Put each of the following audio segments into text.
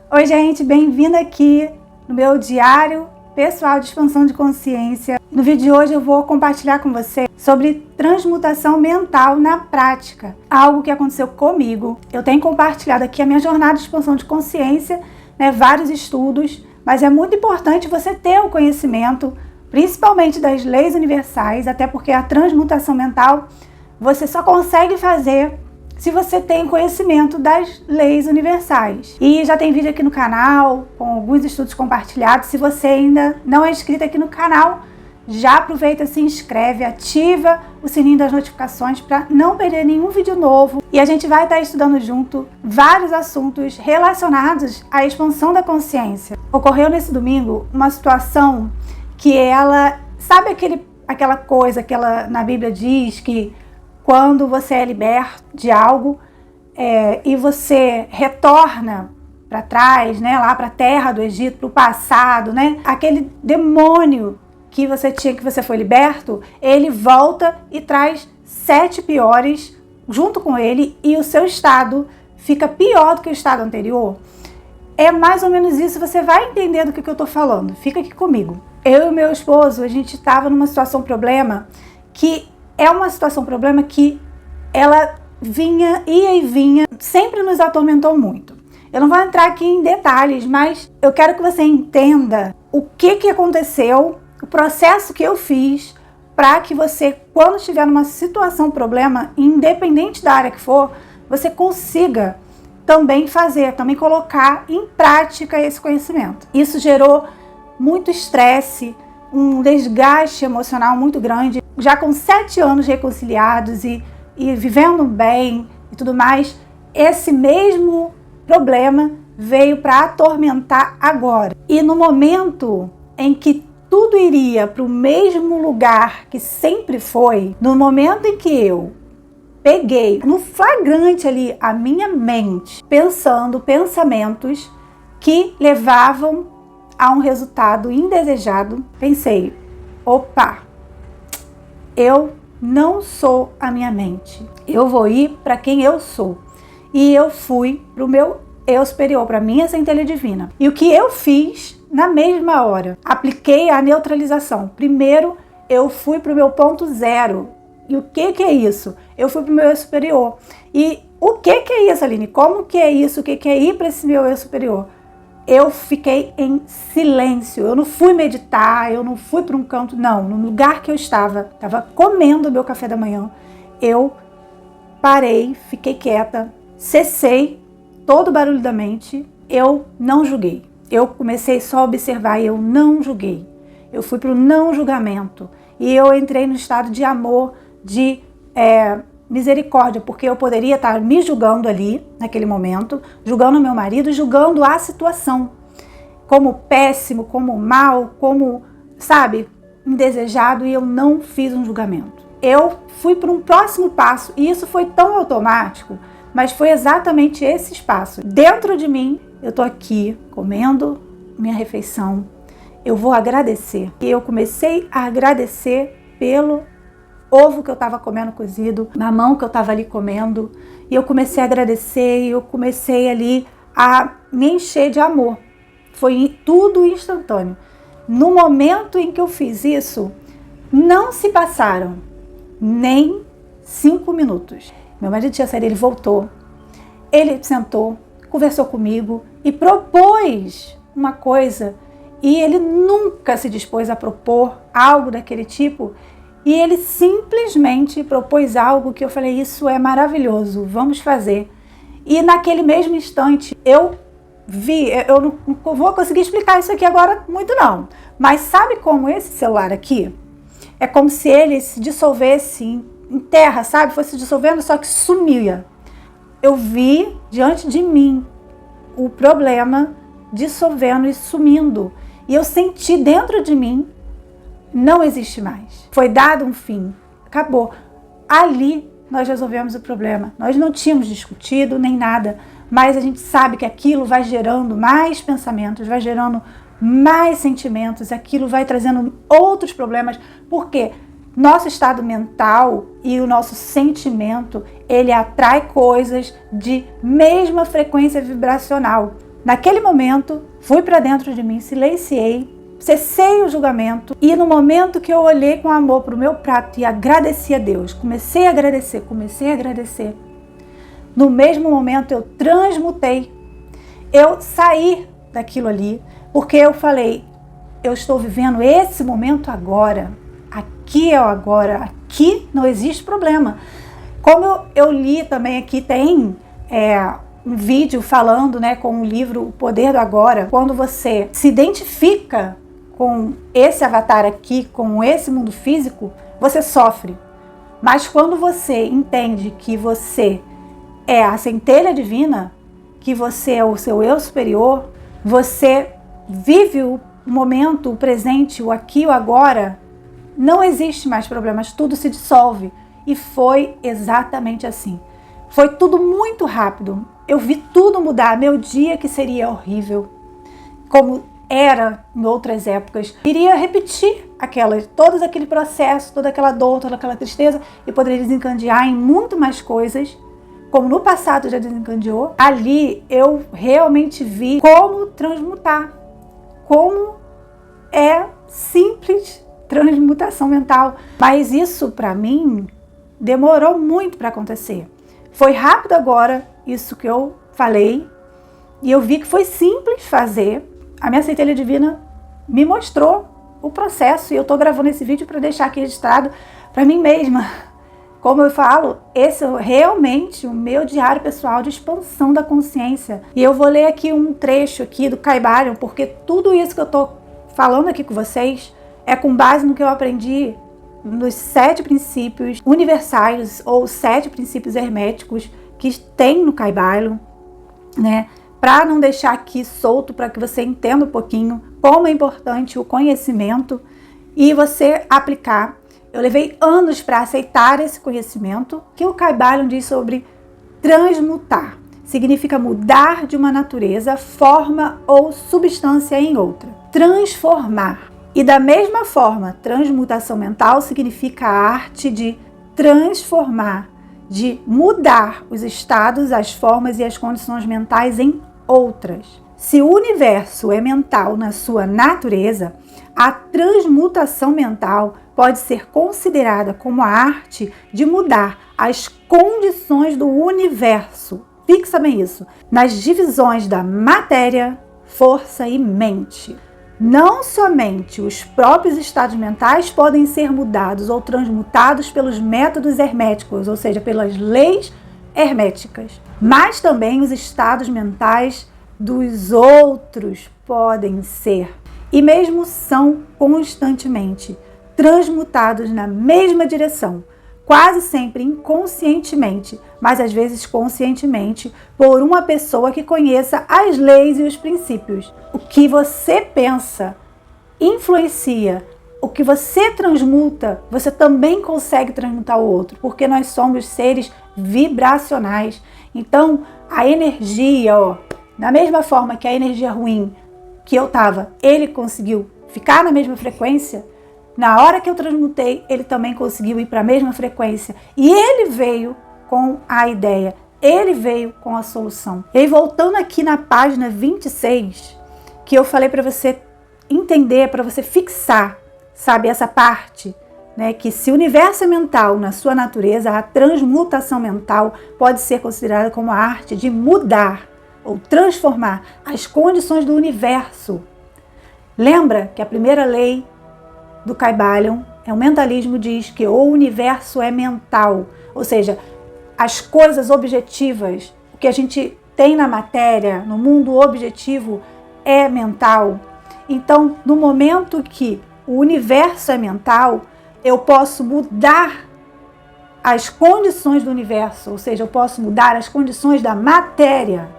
Oi, gente, bem-vinda aqui no meu diário pessoal de expansão de consciência. No vídeo de hoje eu vou compartilhar com você sobre transmutação mental na prática, algo que aconteceu comigo. Eu tenho compartilhado aqui a minha jornada de expansão de consciência, vários estudos, mas é muito importante você ter o conhecimento, principalmente das leis universais, até porque a transmutação mental você só consegue fazer se você tem conhecimento das leis universais. E já tem vídeo aqui no canal, com alguns estudos compartilhados. Se você ainda não é inscrito aqui no canal, já aproveita, se inscreve, ativa o sininho das notificações para não perder nenhum vídeo novo. E a gente vai estar estudando junto vários assuntos relacionados à expansão da consciência. Ocorreu nesse domingo uma situação que ela... Sabe aquela coisa que ela na Bíblia diz que quando você é liberto de algo e você retorna para trás, lá para a terra do Egito, para o passado, aquele demônio que você tinha, que você foi liberto, ele volta e traz 7 piores junto com ele e o seu estado fica pior do que o estado anterior. É mais ou menos isso, você vai entender do que eu estou falando. Fica aqui comigo. Eu e meu esposo, a gente estava numa situação problema que... É uma situação, problema que ela ia e vinha, sempre nos atormentou muito. Eu não vou entrar aqui em detalhes, mas eu quero que você entenda o que aconteceu, o processo que eu fiz para que você, quando estiver numa situação, problema, independente da área que for, você consiga também colocar em prática esse conhecimento. Isso gerou muito estresse, um desgaste emocional muito grande. Já com 7 anos reconciliados e vivendo bem e tudo mais, esse mesmo problema veio para atormentar agora. E no momento em que tudo iria para o mesmo lugar que sempre foi, no momento em que eu peguei no flagrante ali a minha mente, pensando pensamentos que levavam a um resultado indesejado, pensei, opa, eu não sou a minha mente, eu vou ir para quem eu sou. E eu fui para o meu eu superior, para a minha centelha divina. E o que eu fiz na mesma hora? Apliquei a neutralização. Primeiro, eu fui para o meu ponto zero. E o que é isso? Eu fui para o meu eu superior. E o que é isso, Aline? Como que é isso? O que é ir para esse meu eu superior? Eu fiquei em silêncio, eu não fui meditar, eu não fui para um canto, não. No lugar que eu estava comendo o meu café da manhã, eu parei, fiquei quieta, cessei todo o barulho da mente, eu não julguei. Eu comecei só a observar e eu não julguei. Eu fui para o não julgamento e eu entrei no estado de amor, de misericórdia, porque eu poderia estar me julgando ali, naquele momento, julgando meu marido, julgando a situação, como péssimo, como mal, como, indesejado, e eu não fiz um julgamento. Eu fui para um próximo passo, e isso foi tão automático, mas foi exatamente esse espaço. Dentro de mim, eu tô aqui, comendo minha refeição, eu vou agradecer. E eu comecei a agradecer pelo ovo que eu estava comendo cozido, na mão que eu estava ali comendo, e eu comecei a agradecer, e eu comecei ali a me encher de amor. Foi tudo instantâneo. No momento em que eu fiz isso, não se passaram nem 5 minutos. Meu marido tinha saído, ele voltou, ele sentou, conversou comigo e propôs uma coisa, e ele nunca se dispôs a propor algo daquele tipo. E ele simplesmente propôs algo que eu falei, isso é maravilhoso, vamos fazer. E naquele mesmo instante, eu vi, eu não vou conseguir explicar isso aqui agora muito não, mas sabe como esse celular aqui? É como se ele se dissolvesse em terra, fosse dissolvendo, só que sumia. Eu vi diante de mim o problema dissolvendo e sumindo. E eu senti dentro de mim, não existe mais. Foi dado um fim. Acabou. Ali nós resolvemos o problema. Nós não tínhamos discutido nem nada, mas a gente sabe que aquilo vai gerando mais pensamentos, vai gerando mais sentimentos, aquilo vai trazendo outros problemas, porque nosso estado mental e o nosso sentimento, ele atrai coisas de mesma frequência vibracional. Naquele momento, fui para dentro de mim, silenciei, cessei o julgamento e no momento que eu olhei com amor para o meu prato e agradeci a Deus, comecei a agradecer. No mesmo momento eu transmutei, eu saí daquilo ali, porque eu falei, eu estou vivendo esse momento agora, aqui é o agora, aqui não existe problema. Como eu li também aqui, tem um vídeo falando, com o livro O Poder do Agora, quando você se identifica com esse avatar aqui, com esse mundo físico, você sofre. Mas quando você entende que você é a centelha divina, que você é o seu eu superior, você vive o momento, o presente, o aqui, o agora, não existe mais problemas, tudo se dissolve. E foi exatamente assim. Foi tudo muito rápido. Eu vi tudo mudar. Meu dia, que seria horrível, como era em outras épocas, iria repetir todo aquele processo, toda aquela dor, toda aquela tristeza, e poderia desencadear em muito mais coisas, como no passado já desencadeou. Ali eu realmente vi como transmutar, como é simples transmutação mental. Mas isso para mim demorou muito para acontecer. Foi rápido agora, isso que eu falei, e eu vi que foi simples fazer. A minha centelha divina me mostrou o processo, e eu estou gravando esse vídeo para deixar aqui registrado para mim mesma. Como eu falo, esse é realmente o meu diário pessoal de expansão da consciência. E eu vou ler aqui um trecho aqui do Kybalion, porque tudo isso que eu estou falando aqui com vocês é com base no que eu aprendi nos 7 princípios universais, ou 7 princípios herméticos que tem no Kybalion, para não deixar aqui solto, para que você entenda um pouquinho como é importante o conhecimento e você aplicar. Eu levei anos para aceitar esse conhecimento, que o Kybalion diz sobre transmutar. Significa mudar de uma natureza, forma ou substância em outra. Transformar. E da mesma forma, transmutação mental significa a arte de transformar, de mudar os estados, as formas e as condições mentais em outras. Se o universo é mental na sua natureza, a transmutação mental pode ser considerada como a arte de mudar as condições do universo. Fixa bem isso, nas divisões da matéria, força e mente. Não somente os próprios estados mentais podem ser mudados ou transmutados pelos métodos herméticos, ou seja, pelas leis herméticas, mas também os estados mentais dos outros podem ser, e mesmo são constantemente transmutados na mesma direção, quase sempre inconscientemente, mas às vezes conscientemente, por uma pessoa que conheça as leis e os princípios. O que você pensa influencia, o que você transmuta, você também consegue transmutar o outro, porque nós somos seres vibracionais. Então, a energia, da mesma forma que a energia ruim que eu estava, ele conseguiu ficar na mesma frequência, na hora que eu transmutei, ele também conseguiu ir para a mesma frequência. E ele veio com a ideia, ele veio com a solução. E aí, voltando aqui na página 26, que eu falei para você entender, para você fixar, sabe, essa parte, que se o universo é mental na sua natureza, a transmutação mental pode ser considerada como a arte de mudar ou transformar as condições do universo. Lembra que a primeira lei do Kybalion o mentalismo, diz que o universo é mental, ou seja, as coisas objetivas, o que a gente tem na matéria, no mundo objetivo, é mental. Então, no momento que o universo é mental, eu posso mudar as condições do universo, ou seja, eu posso mudar as condições da matéria,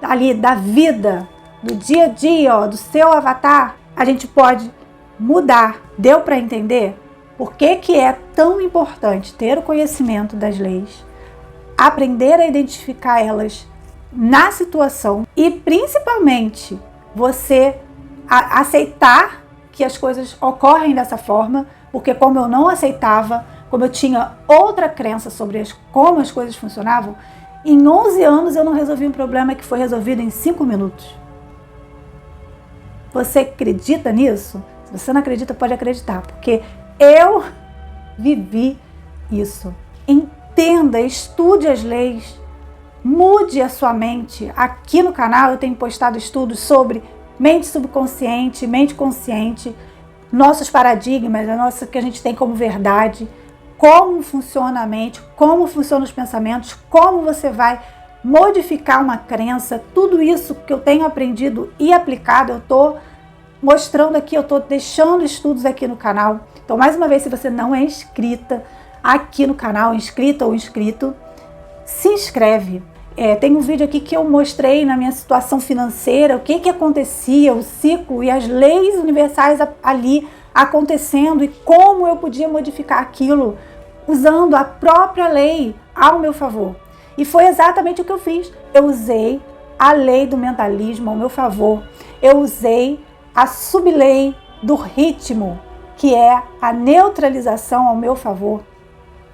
ali da vida, do dia a dia, do seu avatar. A gente pode mudar. Deu para entender por que é tão importante ter o conhecimento das leis, aprender a identificar elas na situação e principalmente você aceitar que as coisas ocorrem dessa forma, porque como eu não aceitava, como eu tinha outra crença sobre como as coisas funcionavam, em 11 anos eu não resolvi um problema que foi resolvido em 5 minutos. Você acredita nisso? Se você não acredita, pode acreditar, porque eu vivi isso. Entenda, estude as leis, mude a sua mente. Aqui no canal eu tenho postado estudos sobre mente subconsciente, mente consciente, nossos paradigmas, a nossa que a gente tem como verdade, como funciona a mente, como funcionam os pensamentos, como você vai modificar uma crença. Tudo isso que eu tenho aprendido e aplicado, eu estou mostrando aqui, eu estou deixando estudos aqui no canal. Então, mais uma vez, se você não é inscrita aqui no canal, inscrita ou inscrito, se inscreve. Tem um vídeo aqui que eu mostrei na minha situação financeira, o que acontecia, o ciclo e as leis universais ali acontecendo e como eu podia modificar aquilo usando a própria lei ao meu favor. E foi exatamente o que eu fiz. Eu usei a lei do mentalismo ao meu favor. Eu usei a sublei do ritmo, que é a neutralização ao meu favor.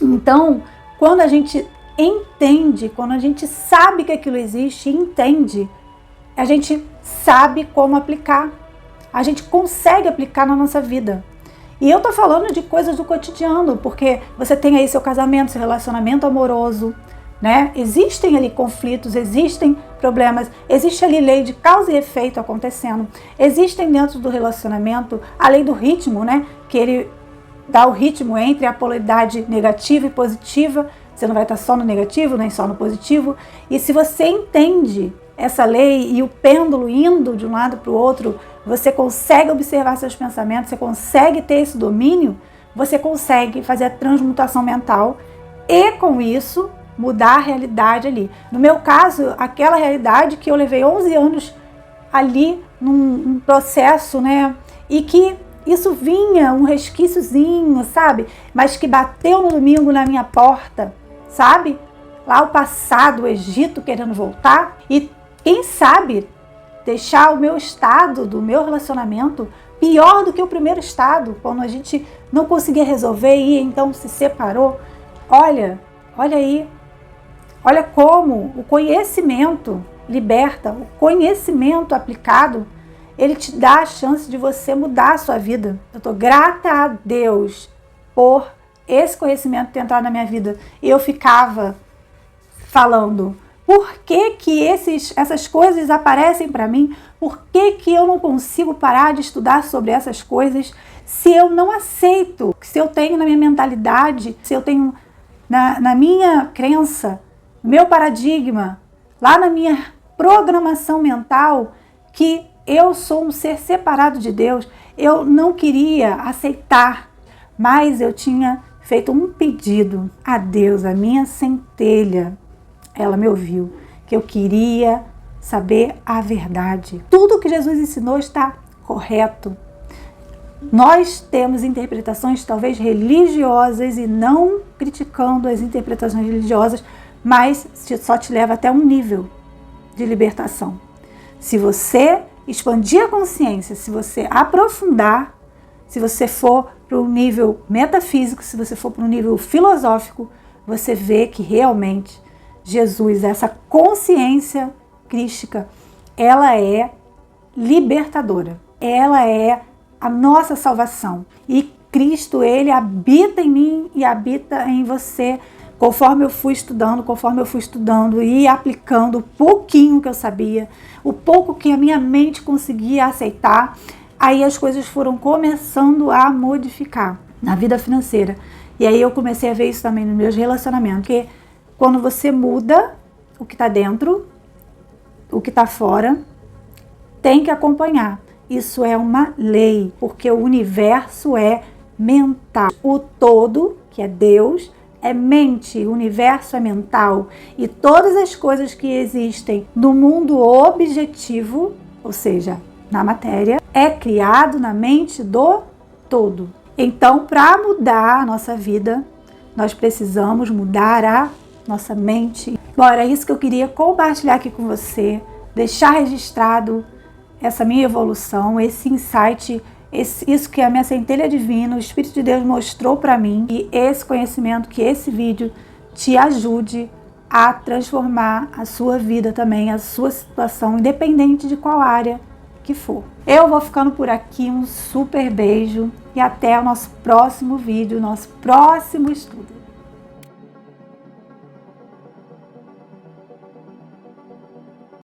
Então, quando a gente entende, quando a gente sabe que aquilo existe e entende, a gente sabe como aplicar. A gente consegue aplicar na nossa vida. E eu tô falando de coisas do cotidiano, porque você tem aí seu casamento, seu relacionamento amoroso, né? Existem ali conflitos, existem problemas, existe ali lei de causa e efeito acontecendo. Existem dentro do relacionamento a lei do ritmo, né? Que ele dá o ritmo entre a polaridade negativa e positiva. Você não vai estar só no negativo, nem só no positivo. E se você entende essa lei e o pêndulo indo de um lado para o outro, você consegue observar seus pensamentos, você consegue ter esse domínio, você consegue fazer a transmutação mental e, com isso, mudar a realidade ali. No meu caso, aquela realidade que eu levei 11 anos ali num processo, né? E que isso vinha, um resquíciozinho, sabe? Mas que bateu no domingo na minha porta, sabe? Lá o passado, o Egito querendo voltar. E quem sabe deixar o meu estado do meu relacionamento pior do que o primeiro estado, quando a gente não conseguia resolver e então se separou. Olha aí, olha como o conhecimento liberta, o conhecimento aplicado, ele te dá a chance de você mudar a sua vida. Eu estou grata a Deus por esse conhecimento ter entrado na minha vida. E eu ficava falando, por que que essas coisas aparecem para mim? Por que que eu não consigo parar de estudar sobre essas coisas se eu não aceito, se eu tenho na minha mentalidade, se eu tenho na minha crença, no meu paradigma, lá na minha programação mental, que eu sou um ser separado de Deus. Eu não queria aceitar, mas eu tinha feito um pedido a Deus, a minha centelha. Ela me ouviu, que eu queria saber a verdade. Tudo que Jesus ensinou está correto. Nós temos interpretações talvez religiosas e não criticando as interpretações religiosas, mas só te leva até um nível de libertação. Se você expandir a consciência, se você aprofundar, se você for para um nível metafísico, se você for para um nível filosófico, você vê que realmente Jesus, essa consciência crística, ela é libertadora. Ela é a nossa salvação. E Cristo, ele habita em mim e habita em você. Conforme eu fui estudando e aplicando o pouquinho que eu sabia, o pouco que a minha mente conseguia aceitar, aí as coisas foram começando a modificar na vida financeira. E aí eu comecei a ver isso também nos meus relacionamentos, porque quando você muda o que está dentro, o que está fora, tem que acompanhar. Isso é uma lei, porque o universo é mental. O todo, que é Deus, é mente, o universo é mental. E todas as coisas que existem no mundo objetivo, ou seja, na matéria, é criado na mente do todo. Então, para mudar a nossa vida, nós precisamos mudar a nossa mente. Bom, era isso que eu queria compartilhar aqui com você, deixar registrado essa minha evolução, esse insight, isso que a minha centelha divina, o Espírito de Deus mostrou para mim, e esse conhecimento, que esse vídeo te ajude a transformar a sua vida também, a sua situação, independente de qual área que for. Eu vou ficando por aqui, um super beijo e até o nosso próximo vídeo, nosso próximo estudo.